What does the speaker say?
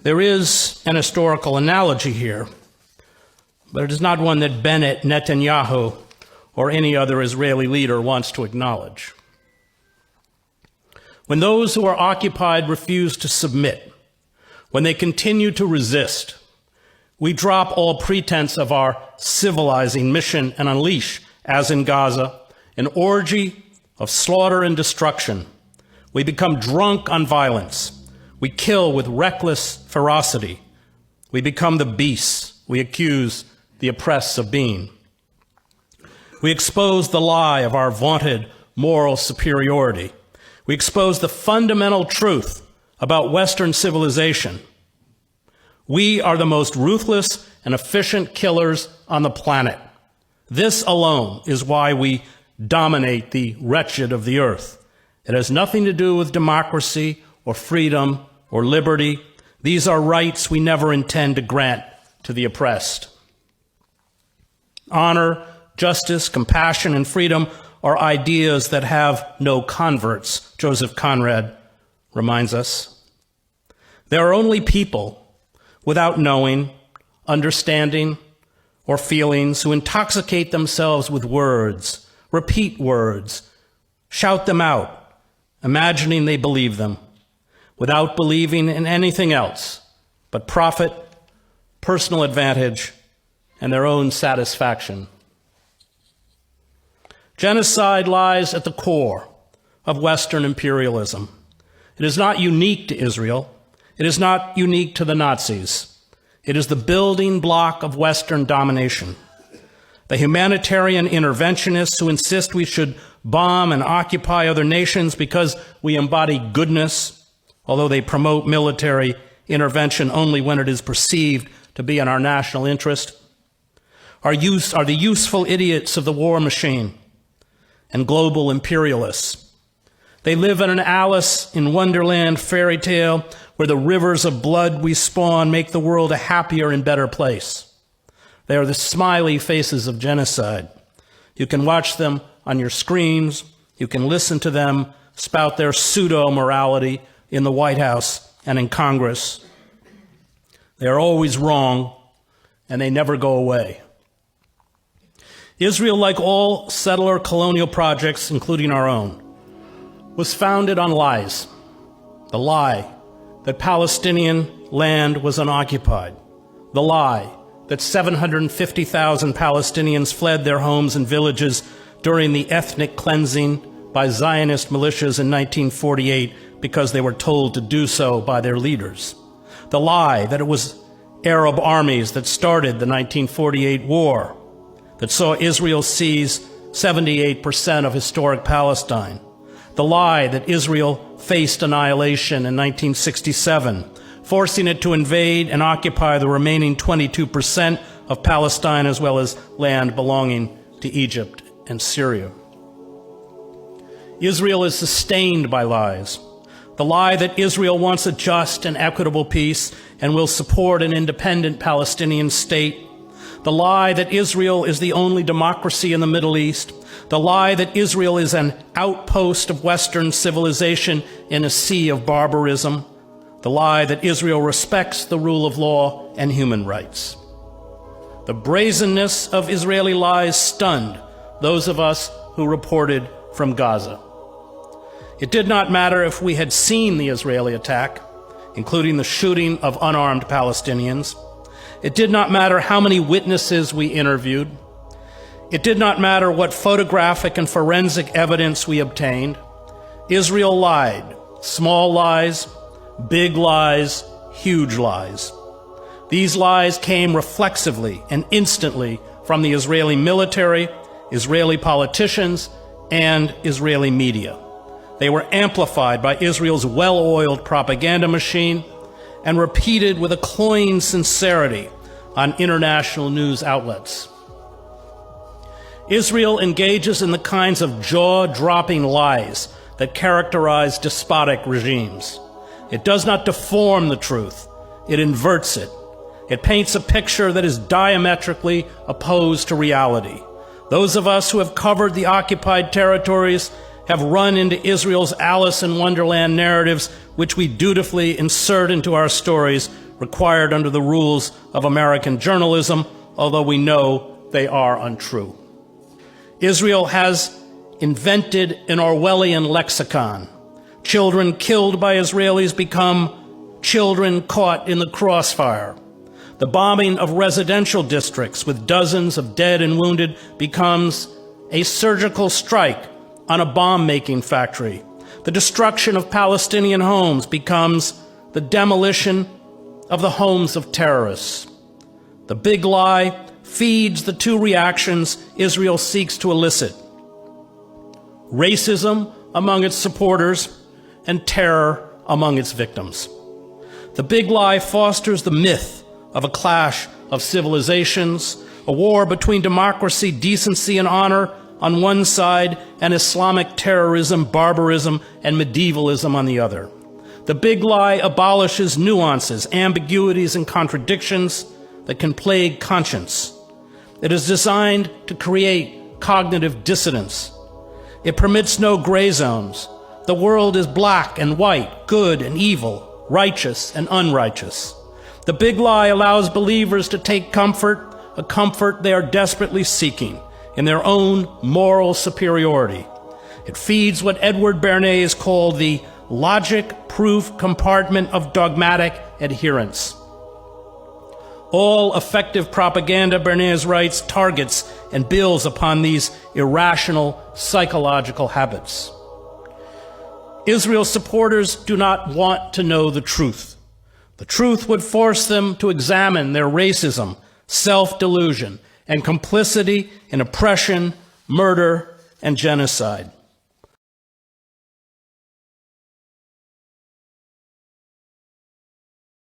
There is an historical analogy here, but it is not one that Bennett, Netanyahu, or any other Israeli leader wants to acknowledge. When those who are occupied refuse to submit, when they continue to resist, we drop all pretense of our civilizing mission and unleash, as in Gaza, an orgy of slaughter and destruction. We become drunk on violence. We kill with reckless ferocity. We become the beasts we accuse the oppressed of being. We expose the lie of our vaunted moral superiority. We expose the fundamental truth about Western civilization. We are the most ruthless and efficient killers on the planet. This alone is why we dominate the wretched of the earth. It has nothing to do with democracy or freedom or liberty. These are rights we never intend to grant to the oppressed. Honor, justice, compassion, and freedom are ideas that have no converts, Joseph Conrad reminds us. There are only people without knowing, understanding, or feelings who intoxicate themselves with words, repeat words, shout them out, imagining they believe them, without believing in anything else but profit, personal advantage, and their own satisfaction. Genocide lies at the core of Western imperialism. It is not unique to Israel. It is not unique to the Nazis. It is the building block of Western domination. The humanitarian interventionists who insist we should bomb and occupy other nations because we embody goodness, although they promote military intervention only when it is perceived to be in our national interest, are the useful idiots of the war machine and global imperialists. They live in an Alice in Wonderland fairy tale where the rivers of blood we spawn make the world a happier and better place. They are the smiley faces of genocide. You can watch them on your screens. You can listen to them spout their pseudo-morality in the White House and in Congress. They are always wrong, and they never go away. Israel, like all settler colonial projects, including our own, was founded on lies. The lie that Palestinian land was unoccupied. The lie that 750,000 Palestinians fled their homes and villages during the ethnic cleansing by Zionist militias in 1948 because they were told to do so by their leaders. The lie that it was Arab armies that started the 1948 war, that saw Israel seize 78% of historic Palestine. The lie that Israel faced annihilation in 1967, forcing it to invade and occupy the remaining 22% of Palestine as well as land belonging to Egypt and Syria. Israel is sustained by lies. The lie that Israel wants a just and equitable peace and will support an independent Palestinian state. The lie that Israel is the only democracy in the Middle East. The lie that Israel is an outpost of Western civilization in a sea of barbarism. The lie that Israel respects the rule of law and human rights. The brazenness of Israeli lies stunned those of us who reported from Gaza. It did not matter if we had seen the Israeli attack, including the shooting of unarmed Palestinians. It did not matter how many witnesses we interviewed. It did not matter what photographic and forensic evidence we obtained. Israel lied. Small lies, big lies, huge lies. These lies came reflexively and instantly from the Israeli military, Israeli politicians, and Israeli media. They were amplified by Israel's well-oiled propaganda machine and repeated with a cloying sincerity on international news outlets. Israel engages in the kinds of jaw-dropping lies that characterize despotic regimes. It does not deform the truth. It inverts it. It paints a picture that is diametrically opposed to reality. Those of us who have covered the occupied territories have run into Israel's Alice in Wonderland narratives, which we dutifully insert into our stories required under the rules of American journalism, although we know they are untrue. Israel has invented an Orwellian lexicon. Children killed by Israelis become children caught in the crossfire. The bombing of residential districts with dozens of dead and wounded becomes a surgical strike on a bomb-making factory. The destruction of Palestinian homes becomes the demolition of the homes of terrorists. The big lie feeds the two reactions Israel seeks to elicit: racism among its supporters and terror among its victims. The big lie fosters the myth of a clash of civilizations, a war between democracy, decency, and honor on one side, and Islamic terrorism, barbarism, and medievalism on the other. The big lie abolishes nuances, ambiguities, and contradictions that can plague conscience. It is designed to create cognitive dissonance. It permits no gray zones. The world is black and white, good and evil, righteous and unrighteous. The big lie allows believers to take comfort, a comfort they are desperately seeking, in their own moral superiority. It feeds what Edward Bernays called the logic-proof compartment of dogmatic adherence. All effective propaganda, Bernays writes, targets and builds upon these irrational psychological habits. Israel's supporters do not want to know the truth. The truth would force them to examine their racism, self-delusion, and complicity in oppression, murder, and genocide.